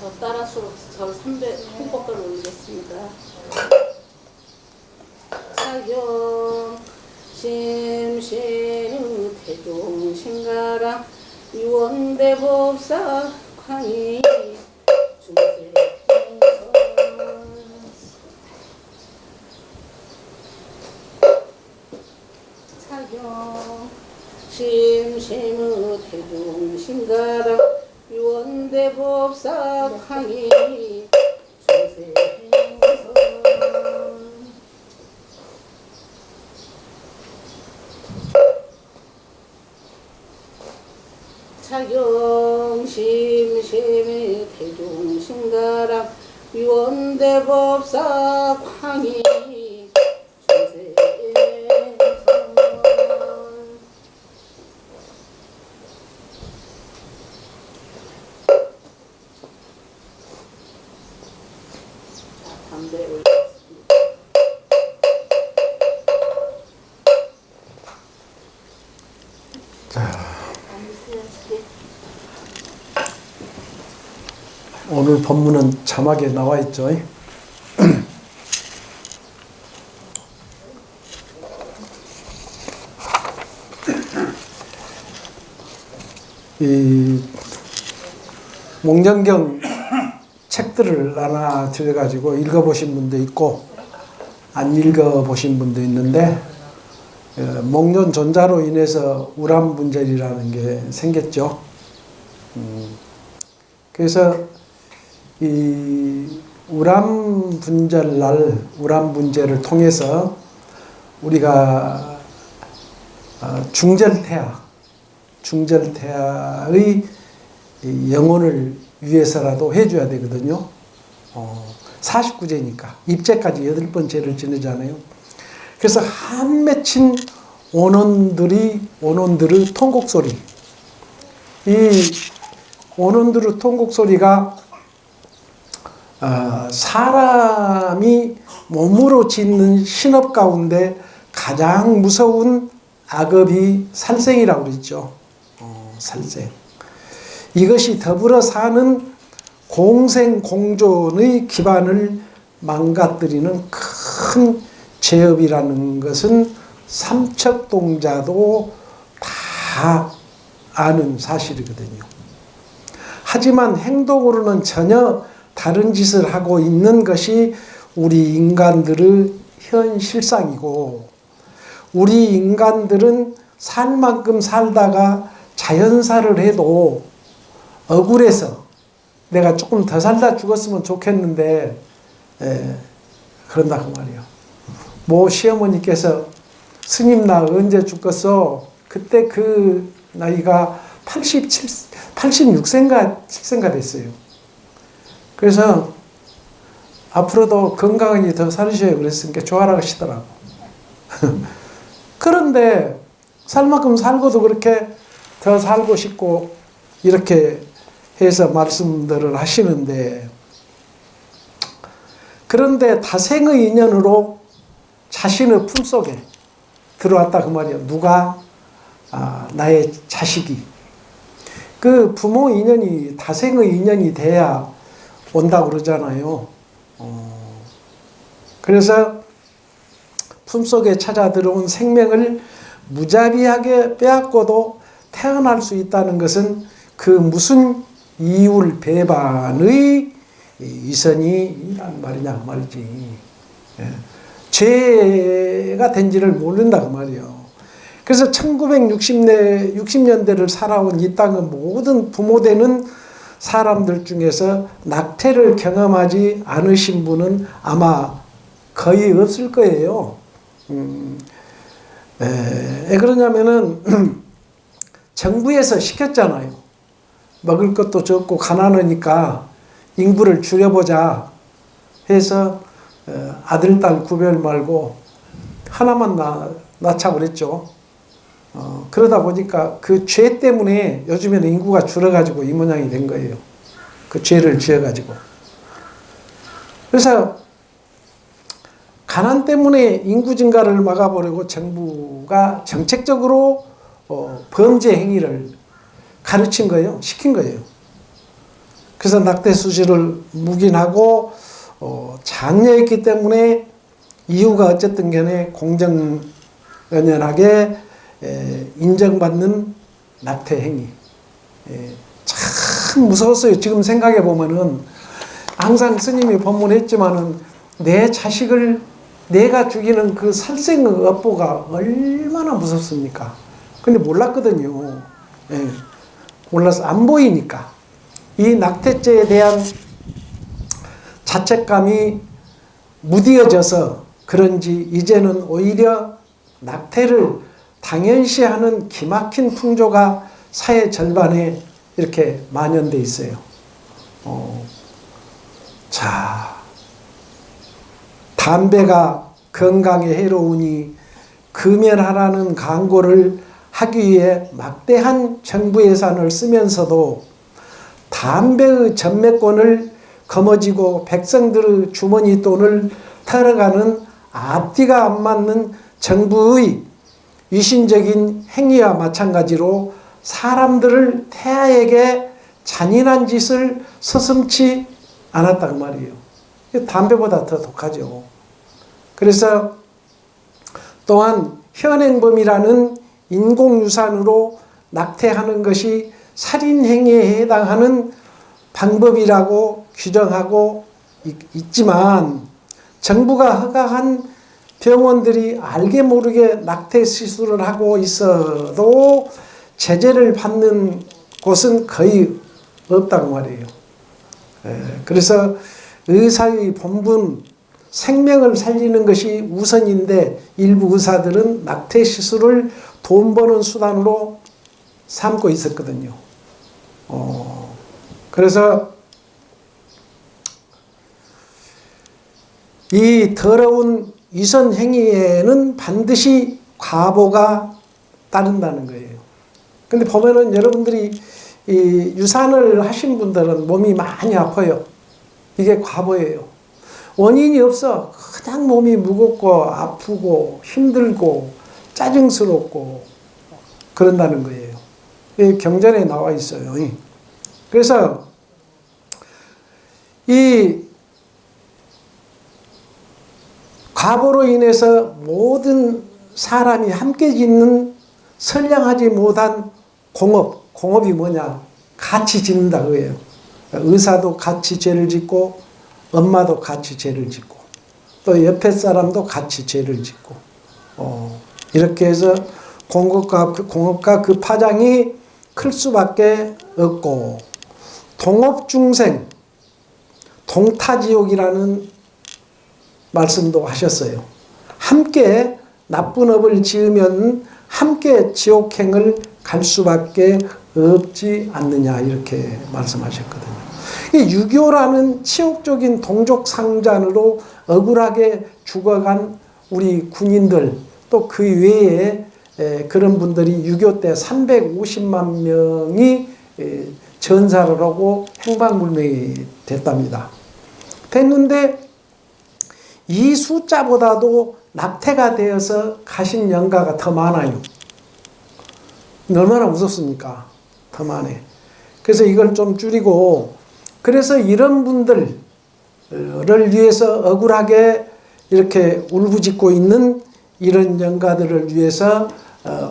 저 따라서 절 300 홍법을 올리겠습니다. 사경 심신의 태종신가랑 유원대법사 광희 중세 사경 심심의 태종신가랑 유원대법사 광희 중세 차경 심심의 태종신가랑 유원대법사 광희 중세 담배 올렸습니다. 오늘 법문은 자막에 나와 있죠. 이 목련경 책들을 하나 들여가지고 읽어보신 분도 있고 안 읽어보신 분도 있는데 목련 존자로 인해서 우람분절이라는 게 생겼죠. 그래서 이 우람분절날 우람분제를 통해서 우리가 중절태야의 영혼을 위해서라도 해줘야 되거든요. 49제니까 입제까지 8번째를 지내잖아요. 그래서 한 맺힌 원원들의 통곡소리, 이 원원들의 통곡소리가 사람이 몸으로 짓는 신업 가운데 가장 무서운 악업이 살생이라고 그랬죠. 살생. 이것이 더불어 사는 공생공존의 기반을 망가뜨리는 큰 죄업이라는 것은 삼척동자도 다 아는 사실이거든요. 하지만 행동으로는 전혀 다른 짓을 하고 있는 것이 우리 인간들의 현실상이고, 우리 인간들은 살 만큼 살다가 자연사를 해도 억울해서 내가 조금 더 살다 죽었으면 좋겠는데 그런다고 말이에요. 뭐 시어머니께서 스님 나 언제 죽겠어? 그때 그 나이가 86세인가 7세인가 됐어요. 그래서 앞으로도 건강하게 더 살으셔야 그랬으니까 좋아라 하시더라고. 그런데 살 만큼 살고도 그렇게 더 살고 싶고 이렇게 해서 말씀들을 하시는데, 그런데 다생의 인연으로 자신의 품속에 들어왔다 그 말이에요. 누가? 나의 자식이. 그 부모 인연이 다생의 인연이 돼야 온다고 그러잖아요. 그래서 품속에 찾아 들어온 생명을 무자비하게 빼앗고도 태어날 수 있다는 것은 그 무슨 이율배반의 위선이란 말이냐 말이지. 죄가 된지를 모른다 그 말이에요. 그래서 1960년대를 살아온 이 땅의 모든 부모되는 사람들 중에서 낙태를 경험하지 않으신 분은 아마 거의 없을 거예요. 왜 그러냐면은 정부에서 시켰잖아요. 먹을 것도 적고 가난하니까 인구를 줄여보자 해서 아들, 딸 구별 말고 하나만 낳자 그랬죠. 그러다 보니까 그 죄 때문에 요즘에는 인구가 줄어가지고 이 모양이 된 거예요. 그 죄를 지어가지고. 그래서 가난 때문에 인구 증가를 막아보려고 정부가 정책적으로 범죄 행위를 가르친 거예요. 시킨 거예요. 그래서 낙태 수술을 묵인하고 장려했기 때문에 이유가 어쨌든 간에 공정연연하게 인정받는 낙태 행위. 참 무서웠어요. 지금 생각해 보면은 항상 스님이 법문했지만은 내 자식을 내가 죽이는 그 살생의 업보가 얼마나 무섭습니까? 근데 몰랐거든요. 몰라서 안 보이니까. 이 낙태죄에 대한 자책감이 무디어져서 그런지 이제는 오히려 낙태를 당연시하는 기막힌 풍조가 사회 절반에 이렇게 만연돼 있어요. 자, 담배가 건강에 해로우니 금연하라는 광고를 하기 위해 막대한 정부 예산을 쓰면서도 담배의 전매권을 거머쥐고 백성들의 주머니 돈을 털어가는 앞뒤가 안 맞는 정부의 위신적인 행위와 마찬가지로 사람들을 태아에게 잔인한 짓을 서슴지 않았단 말이에요. 담배보다 더 독하죠. 그래서 또한 현행범이라는 인공유산으로 낙태하는 것이 살인행위에 해당하는 방법이라고 규정하고 있지만 정부가 허가한 병원들이 알게 모르게 낙태 시술을 하고 있어도 제재를 받는 곳은 거의 없다고 말이에요. 그래서 의사의 본분, 생명을 살리는 것이 우선인데 일부 의사들은 낙태 시술을 돈 버는 수단으로 삼고 있었거든요. 그래서 이 더러운 위선 행위에는 반드시 과보가 따른다는 거예요. 근데 보면은 여러분들이 이 유산을 하신 분들은 몸이 많이 아파요. 이게 과보예요. 원인이 없어. 그냥 몸이 무겁고 아프고 힘들고 짜증스럽고 그런다는 거예요. 이 경전에 나와 있어요. 그래서 이 과보로 인해서 모든 사람이 함께 짓는 선량하지 못한 공업이 뭐냐? 같이 짓는다 그거예요. 의사도 같이 죄를 짓고 엄마도 같이 죄를 짓고 또 옆에 사람도 같이 죄를 짓고 이렇게 해서 공업과 그 파장이 클 수밖에 없고 동업중생, 동타지옥이라는 말씀도 하셨어요. 함께 나쁜 업을 지으면 함께 지옥행을 갈 수밖에 없지 않느냐 이렇게 말씀하셨거든요. 유교라는 치욕적인 동족상잔으로 억울하게 죽어간 우리 군인들 또 그 외에 그런 분들이 유교 때 350만 명이 전사를 하고 행방불명이 됐답니다. 됐는데 이 숫자보다도 낙태가 되어서 가신 영가가 더 많아요. 얼마나 무섭습니까? 더 많네. 그래서 이걸 좀 줄이고 그래서 이런 분들을 위해서 억울하게 이렇게 울부짖고 있는 이런 영가들을 위해서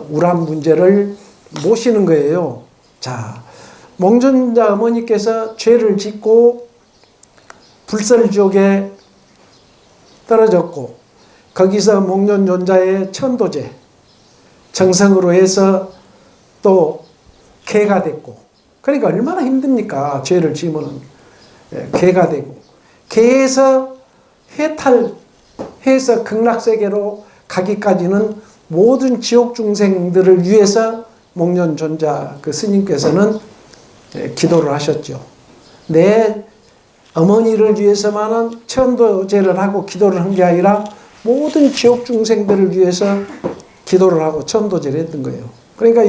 우란 문제를 모시는 거예요. 자, 몽존자 어머니께서 죄를 짓고 불설지옥에 떨어졌고 거기서 몽존존자의 천도제 정성으로 해서 또 개가 됐고 그러니까 얼마나 힘듭니까? 죄를 지으면 개가 되고 개에서 해탈해서 극락세계로 가기까지는 모든 지옥 중생들을 위해서 몽존존자 그 스님께서는 기도를 하셨죠. 내 어머니를 위해서만은 천도제를 하고 기도를 한 게 아니라 모든 지옥 중생들을 위해서 기도를 하고 천도제를 했던 거예요. 그러니까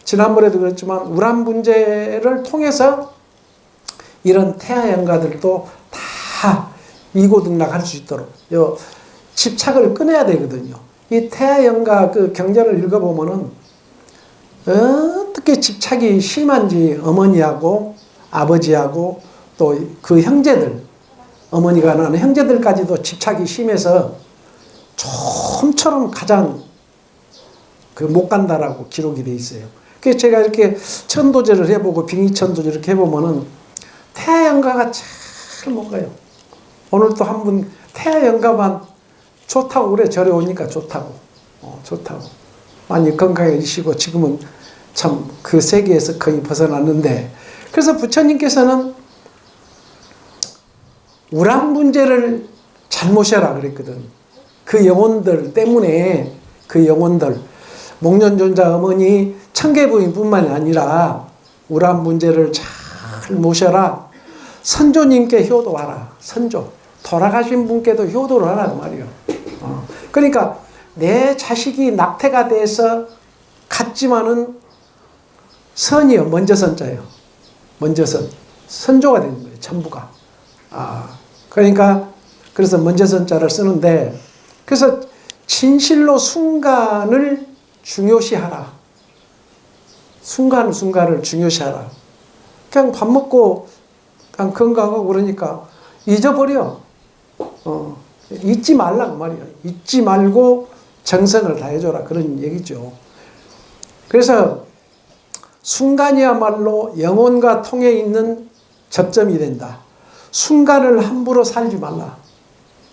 지난번에도 그랬지만 우란 문제를 통해서 이런 태아연가들도 다 이고등락할 수 있도록 집착을 끊어야 되거든요. 이 태아연가 그 경전을 읽어보면은 어떻게 집착이 심한지 어머니하고 아버지하고 또 그 형제들, 어머니가 낳은 형제들까지도 집착이 심해서 좀처럼 가장 못 간다라고 기록이 돼 있어요. 그래서 제가 이렇게 천도제를 해보고 빙의천도제 이렇게 해보면은 태아연가가 잘 못 가요. 오늘 또 한 분 태아연가만 좋다고 그래. 절에 오니까 좋다고. 좋다고. 많이 건강해지시고 지금은 참 그 세계에서 거의 벗어났는데, 그래서 부처님께서는 우란 문제를 잘 모셔라 그랬거든. 그 영혼들 때문에, 그 영혼들, 목련존자 어머니 청계부인뿐만이 아니라 우란 문제를 잘 모셔라. 선조님께 효도하라. 선조. 돌아가신 분께도 효도를 하라 그 말이에요. 그러니까 내 자식이 낙태가 돼서 갔지만은 선이요. 먼저 선자예요. 먼저 선. 선조가 되는 거예요. 전부가. 그러니까 그래서 먼저 선자를 쓰는데, 그래서 진실로 순간을 중요시하라. 순간을 중요시하라. 그냥 밥 먹고 그냥 건강하고 그러니까 잊어버려. 잊지 말라고 말이야. 잊지 말고 정성을 다해줘라. 그런 얘기죠. 그래서 순간이야말로 영혼과 통해 있는 접점이 된다. 순간을 함부로 살지 말라.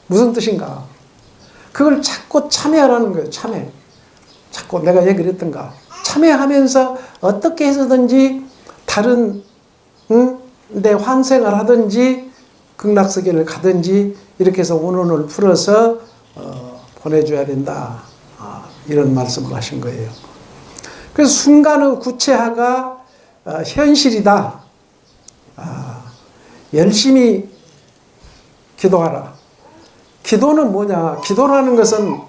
무슨 뜻인가? 그걸 자꾸 참여하라는 거예요. 참여. 자꾸 내가 얘기를 했던가. 참여하면서 어떻게 해서든지 다른 내 환생을 하든지 극락세계를 가든지 이렇게 해서 원혼을 풀어서 보내줘야 된다. 이런 말씀을 하신 거예요. 그래서 순간의 구체화가 현실이다. 열심히 기도하라. 기도는 뭐냐? 기도라는 것은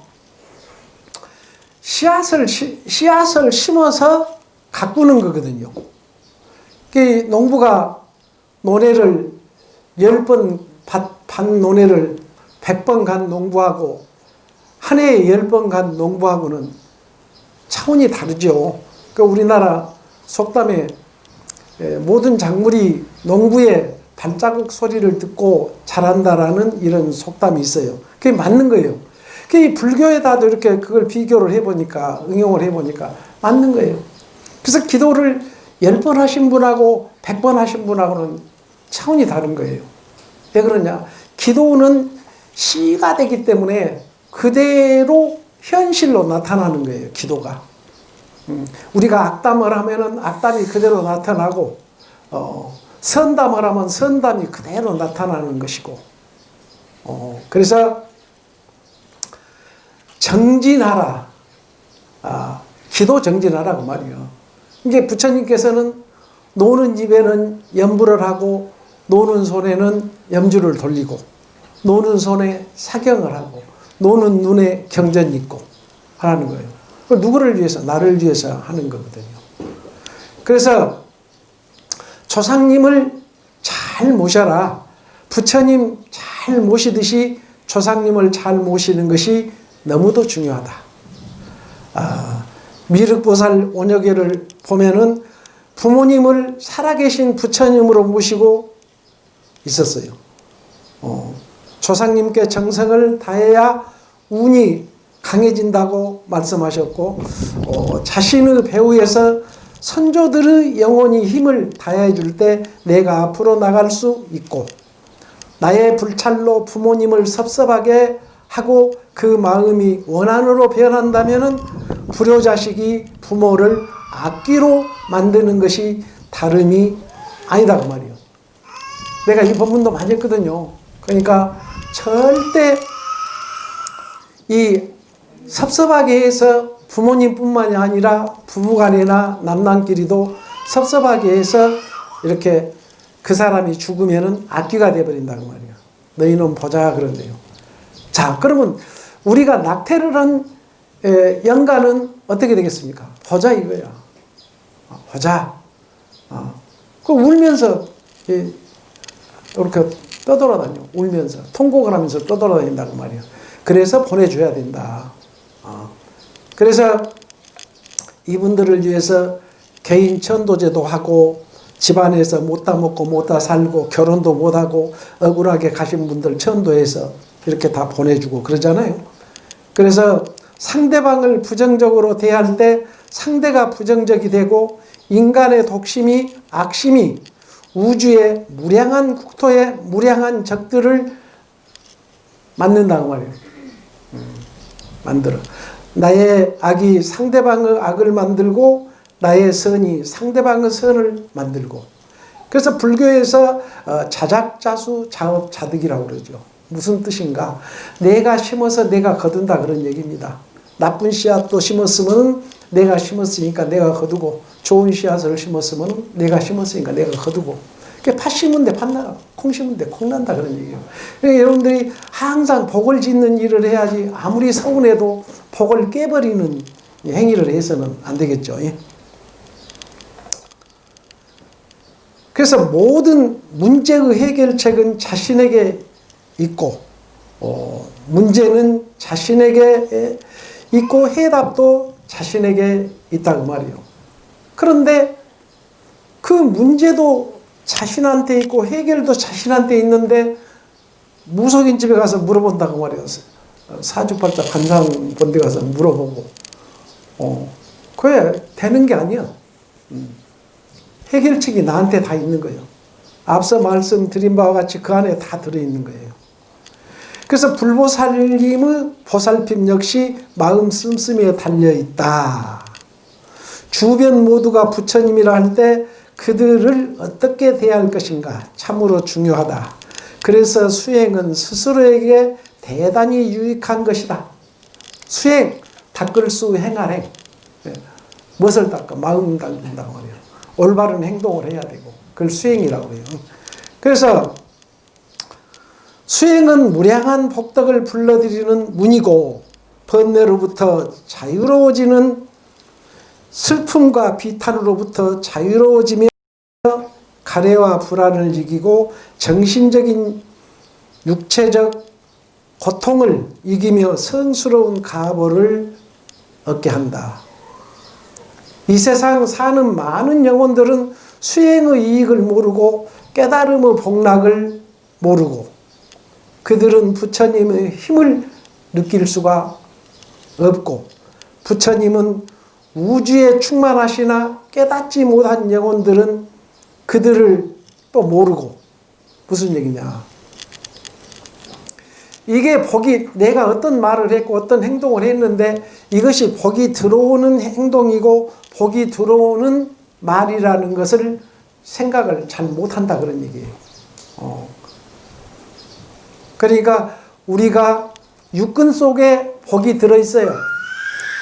씨앗을 심어서 가꾸는 거거든요. 그 농부가 논에를 10번 반 논에를 100번 간 농부하고 한 해에 10번 간 농부하고는 차원이 다르죠. 그 우리나라 속담에 모든 작물이 농부의 발자국 소리를 듣고 자란다라는 이런 속담이 있어요. 그게 맞는 거예요. 그 불교에다도 이렇게 그걸 비교를 해보니까, 응용을 해보니까 맞는 거예요. 그래서 기도를 10번 하신 분하고 100번 하신 분하고는 차원이 다른 거예요. 왜 그러냐? 기도는 시가 되기 때문에 그대로 현실로 나타나는 거예요. 기도가. 우리가 악담을 하면은 악담이 그대로 나타나고, 선담을 하면 선담이 그대로 나타나는 것이고, 그래서 정진하라. 기도 정진하라고 말이요. 이게 부처님께서는 노는 입에는 염불을 하고, 노는 손에는 염주를 돌리고, 노는 손에 사경을 하고, 노는 눈에 경전이 있고 하는 거예요. 누구를 위해서? 나를 위해서 하는 거거든요. 그래서 조상님을 잘 모셔라. 부처님 잘 모시듯이 조상님을 잘 모시는 것이 너무도 중요하다. 미륵보살 원효계를 보면은 부모님을 살아계신 부처님으로 모시고 있었어요. 조상님께 정성을 다해야 운이 강해진다고 말씀하셨고, 자신의 배후에서 선조들의 영혼이 힘을 다해 줄 때 내가 앞으로 나갈 수 있고, 나의 불찰로 부모님을 섭섭하게 하고 그 마음이 원한으로 변한다면은 불효자식이 부모를 악귀로 만드는 것이 다름이 아니다 그 말이에요. 내가 이 본문도 많이 했거든요. 그러니까 절대 이 섭섭하게 해서 부모님뿐만이 아니라 부부간이나 남남끼리도 섭섭하게 해서 이렇게 그 사람이 죽으면은 악귀가 되어버린다는 말이에요. 너희는 보자 그런데요. 자, 그러면 우리가 낙태를 한 영가는 어떻게 되겠습니까? 보자 이거야. 보자. 그 울면서 이렇게 떠돌아다녀. 울면서 통곡을 하면서 떠돌아다닌다고 말이에요. 그래서 보내줘야 된다. 그래서 이분들을 위해서 개인 천도제도 하고 집안에서 못다 먹고 못다 살고 결혼도 못하고 억울하게 가신 분들 천도해서 이렇게 다 보내주고 그러잖아요. 그래서 상대방을 부정적으로 대할 때 상대가 부정적이 되고 인간의 독심이 악심이 우주의 무량한 국토에 무량한 적들을 만든다고 말이에요. 만들어. 나의 악이 상대방의 악을 만들고 나의 선이 상대방의 선을 만들고. 그래서 불교에서 자작자수 자업자득이라고 그러죠. 무슨 뜻인가? 내가 심어서 내가 거둔다 그런 얘기입니다. 나쁜 씨앗도 심었으면 내가 심었으니까 내가 거두고 좋은 씨앗을 심었으면 내가 심었으니까 내가 거두고 팥 심은 데 팥 나가 콩 심은 데 콩 난다 그런 얘기예요. 그러니까 여러분들이 항상 복을 짓는 일을 해야지 아무리 서운해도 복을 깨버리는 행위를 해서는 안 되겠죠. 그래서 모든 문제의 해결책은 자신에게 있고 문제는 자신에게 있고 해답도 자신에게 있다고 말이에요. 그런데 그 문제도 자신한테 있고 해결도 자신한테 있는데 무속인 집에 가서 물어본다고 말이에요. 사주팔자 관상 본 데 가서 물어보고 그게 되는 게 아니야. 해결책이 나한테 다 있는 거예요. 앞서 말씀드린 바와 같이 그 안에 다 들어있는 거예요. 그래서 불보살님의 보살핌 역시 마음 씀씀이에 달려있다. 주변 모두가 부처님이라 할 때 그들을 어떻게 대할 것인가 참으로 중요하다. 그래서 수행은 스스로에게 대단히 유익한 것이다. 수행, 닦을 수 행할 행. 무엇을 닦아? 마음 닦는다고 말이에요. 올바른 행동을 해야 되고 그걸 수행이라고 해요. 그래서 수행은 무량한 복덕을 불러들이는 문이고 번뇌로부터 자유로워지는 슬픔과 비탄으로부터 자유로워지며 가래와 불안을 이기고 정신적인 육체적 고통을 이기며 성스러운 가보를 얻게 한다. 이 세상 사는 많은 영혼들은 수행의 이익을 모르고 깨달음의 복락을 모르고 그들은 부처님의 힘을 느낄 수가 없고 부처님은 우주에 충만하시나 깨닫지 못한 영혼들은 그들을 또 모르고 무슨 얘기냐. 이게 복이 내가 어떤 말을 했고 어떤 행동을 했는데 이것이 복이 들어오는 행동이고 복이 들어오는 말이라는 것을 생각을 잘 못한다 그런 얘기예요. 그러니까 우리가 육근 속에 복이 들어있어요.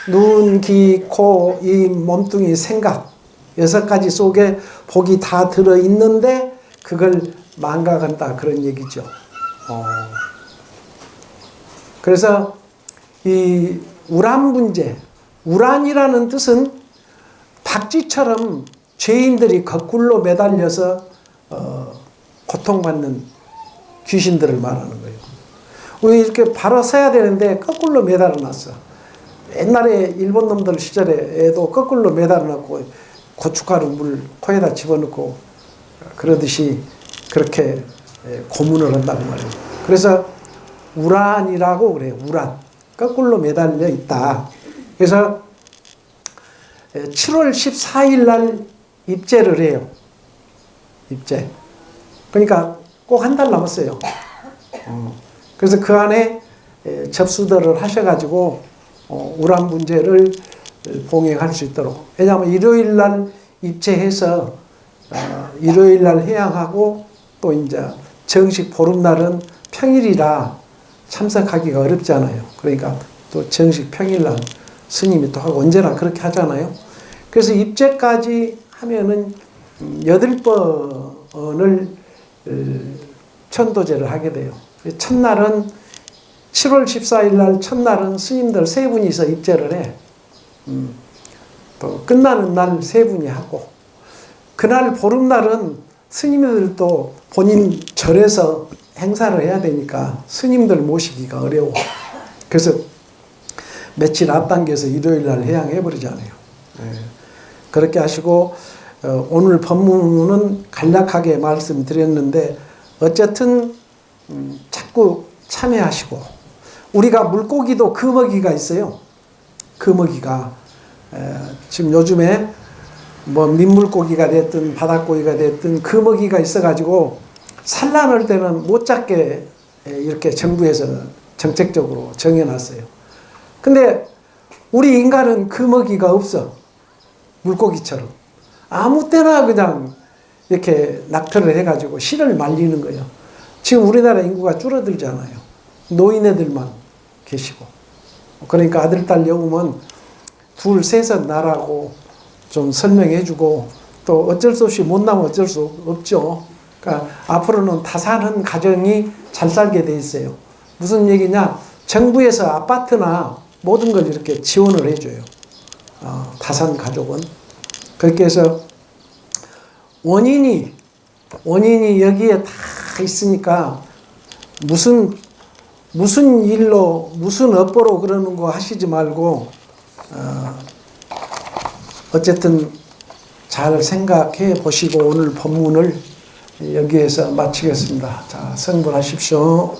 눈, 귀, 코, 이 몸뚱이, 생각 6가지 속에 복이 다 들어있는데 그걸 망각한다 그런 얘기죠. 그래서 이 우란분재, 우란이라는 뜻은 박쥐처럼 죄인들이 거꾸로 매달려서 고통받는 귀신들을 말하는 거예요. 우리 이렇게 바로 서야 되는데 거꾸로 매달아 놨어. 옛날에 일본 놈들 시절에도 거꾸로 매달아 놓고 고춧가루 물 코에다 집어넣고 그러듯이 그렇게 고문을 한다고 말이에요. 그래서 우란이라고 그래요. 우란. 거꾸로 매달려 있다. 그래서 7월 14일 날 입제를 해요. 입제. 그러니까 꼭 한 달 남았어요. 그래서 그 안에 접수들을 하셔가지고 우란분재를 봉행할 수 있도록. 왜냐하면 일요일 날 입제해서 일요일 날 해양하고 또 이제 정식 보름날은 평일이라 참석하기가 어렵잖아요. 그러니까 또 정식 평일날 스님이 또 하고 언제나 그렇게 하잖아요. 그래서 입제까지 하면은 8번을 천도제를 하게 돼요. 첫날은 7월 14일 날 첫날은 스님들 3분이서 입제를 해. 또 끝나는 날 3분이 하고 그날 보름날은 스님들도 본인 절에서 행사를 해야 되니까 스님들 모시기가 어려워. 그래서 며칠 앞당겨서 일요일 날 해양해 버리잖아요. 그렇게 하시고 오늘 법문은 간략하게 말씀드렸는데 어쨌든 자꾸 참여하시고 우리가 물고기도 금어기가 있어요. 금어기가 지금 요즘에 뭐 민물고기가 됐든 바닷고기가 됐든 금어기가 있어가지고 산란할 때는 못 잡게 이렇게 정부에서 정책적으로 정해놨어요. 근데 우리 인간은 금어기가 없어. 물고기처럼. 아무 때나 그냥 이렇게 낙태를 해가지고 실을 말리는 거예요. 지금 우리나라 인구가 줄어들잖아요. 노인애들만 계시고. 그러니까 아들, 딸 여우면 둘, 셋은 나라고 좀 설명해주고 또 어쩔 수 없이 못 나면 어쩔 수 없죠. 그러니까 앞으로는 다산한 가정이 잘 살게 돼 있어요. 무슨 얘기냐? 정부에서 아파트나 모든 걸 이렇게 지원을 해줘요. 다산 가족은. 그렇게 해서 원인이 여기에 다 있으니까 무슨 일로 무슨 업보로 그러는 거 하시지 말고 어쨌든 잘 생각해 보시고 오늘 법문을 여기에서 마치겠습니다. 자, 성불하십시오.